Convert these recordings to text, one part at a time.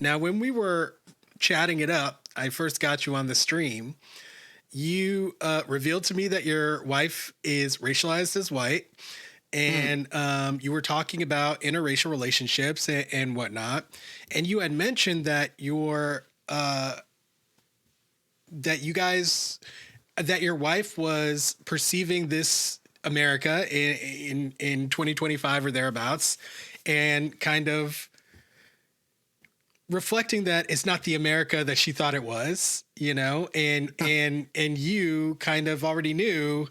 Now, when we were chatting it up, I first got you on the stream. You revealed to me that your wife is racialized as white, and you were talking about interracial relationships and whatnot. And you had mentioned that that your wife was perceiving this America in 2025 or thereabouts, and kind of reflecting that it's not the America that she thought it was, you know, and you kind of already knew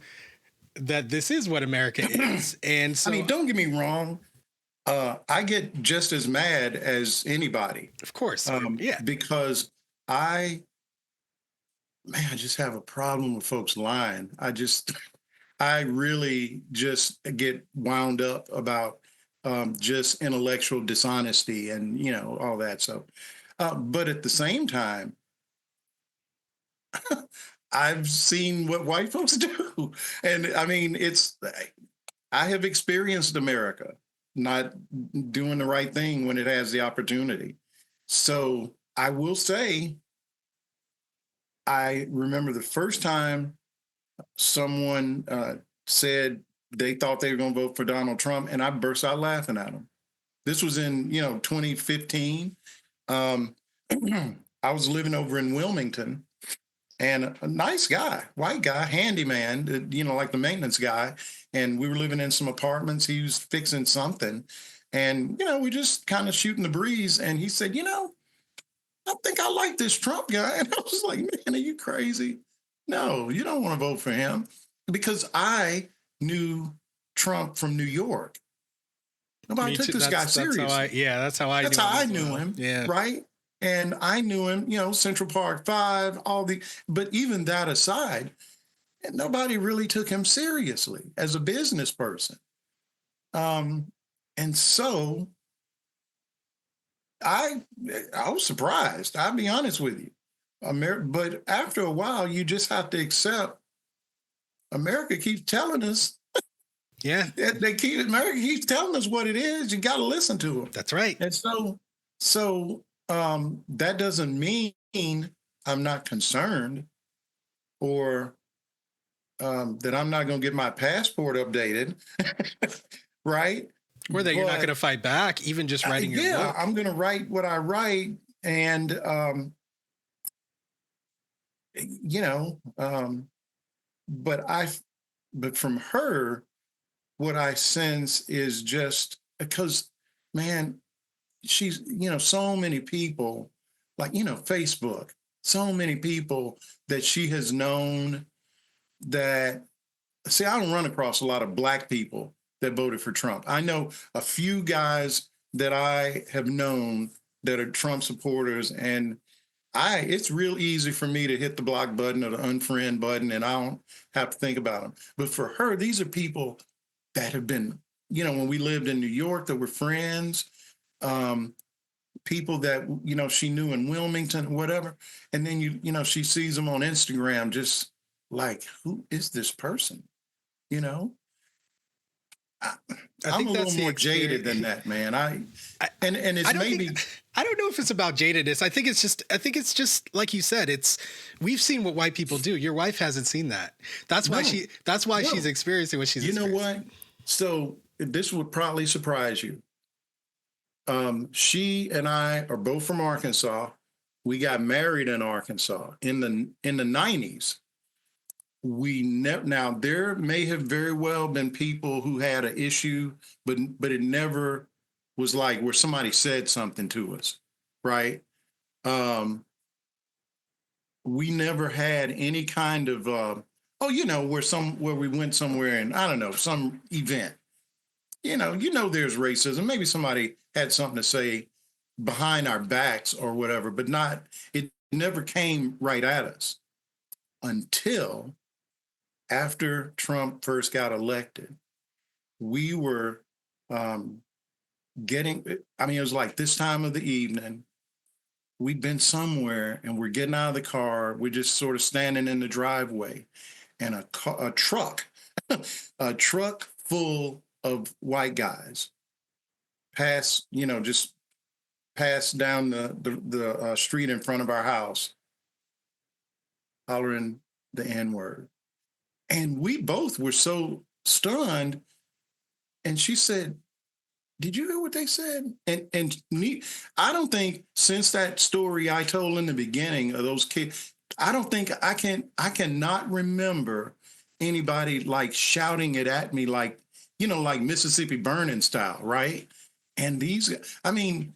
that this is what America is. And so, I mean, don't get me wrong. I get just as mad as anybody. of course, yeah, Because I just have a problem with folks lying. I really just get wound up about just intellectual dishonesty and, all that. So, but at the same time, I've seen what white folks do. And I mean, I have experienced America not doing the right thing when it has the opportunity. So I will say, I remember the first time someone said they thought they were going to vote for Donald Trump, and I burst out laughing at them. This was in 2015. I was living over in Wilmington, and a nice guy, white guy, handyman, like the maintenance guy, and we were living in some apartments. He was fixing something, and we just kind of shooting the breeze. And he said, I think I like this Trump guy, and I was like, man, are you crazy? No, you don't want to vote for him, because I knew Trump from New York. Nobody took this guy seriously. That's how I knew him. Yeah. Right. And I knew him, Central Park 5, but even that aside, nobody really took him seriously as a business person. And so I was surprised. I'll be honest with you. But after a while, you just have to accept America keeps telling us. Yeah. America keeps telling us what it is. You got to listen to them. That's right. And so that doesn't mean I'm not concerned, or that I'm not going to get my passport updated, right? Or that you're not going to fight back, even just writing your book. Yeah, I'm going to write what I write, and but from her, what I sense is just because, man, she's, so many people, like, Facebook, so many people that she has known that, see, I don't run across a lot of Black people that voted for Trump. I know a few guys that I have known that are Trump supporters, and it's real easy for me to hit the block button or the unfriend button, and I don't have to think about them. But for her, these are people that have been, when we lived in New York, that were friends, people that, she knew in Wilmington, whatever. And then, she sees them on Instagram, just like, who is this person? I'm a little more jaded than that, man. It's maybe I don't know if it's about jadedness. I think it's just like you said. We've seen what white people do. Your wife hasn't seen that. That's why she's experiencing what she's. You know what? So this would probably surprise you. She and I are both from Arkansas. We got married in Arkansas in the 90s. Now there may have very well been people who had an issue, but it never was like where somebody said something to us, right? We never had any kind of where we went somewhere and I don't know, some event. There's racism. Maybe somebody had something to say behind our backs or whatever, but it never came right at us until after Trump first got elected. We were it was like this time of the evening, we'd been somewhere and we're getting out of the car. We're just sort of standing in the driveway, and a truck, a truck full of white guys pass, just passed down the street in front of our house, hollering the N-word. And we both were so stunned. And she said, "Did you hear what they said?" And me, I don't think since that story I told in the beginning of those kids, I don't think I cannot remember anybody like shouting it at me like, like Mississippi Burning style, right? And I mean,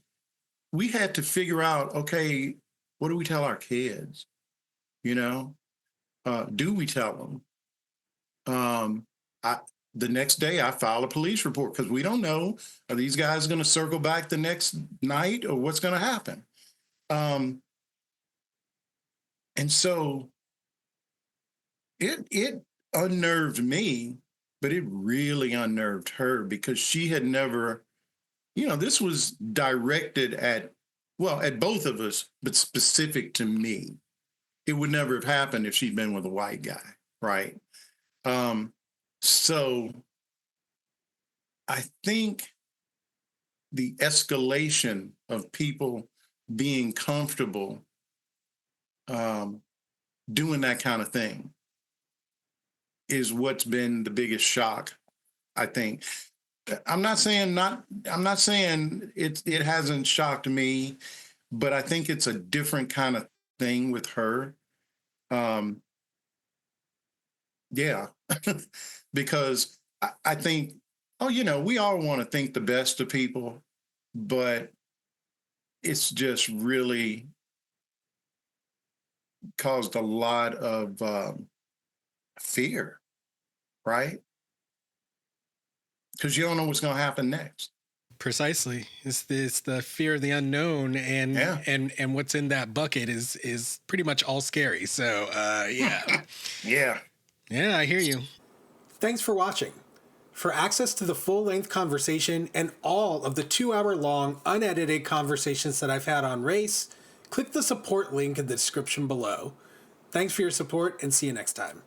we had to figure out, okay, what do we tell our kids? Do we tell them? The next day I filed a police report because we don't know, are these guys going to circle back the next night or what's going to happen? And so it unnerved me, but it really unnerved her because she had never, this was directed at both of us, but specific to me. It would never have happened if she'd been with a white guy, right? So I think the escalation of people being comfortable doing that kind of thing is what's been the biggest shock, I think. I'm not saying it hasn't shocked me, but I think it's a different kind of thing with her. Yeah, because I think, we all want to think the best of people, but it's just really caused a lot of fear, right? Because you don't know what's going to happen next. Precisely. It's the fear of the unknown, and and what's in that bucket is pretty much all scary. So yeah. Yeah, I hear you. Thanks for watching. For access to the full-length conversation and all of the 2-hour-long unedited conversations that I've had on race, click the support link in the description below. Thanks for your support, and see you next time.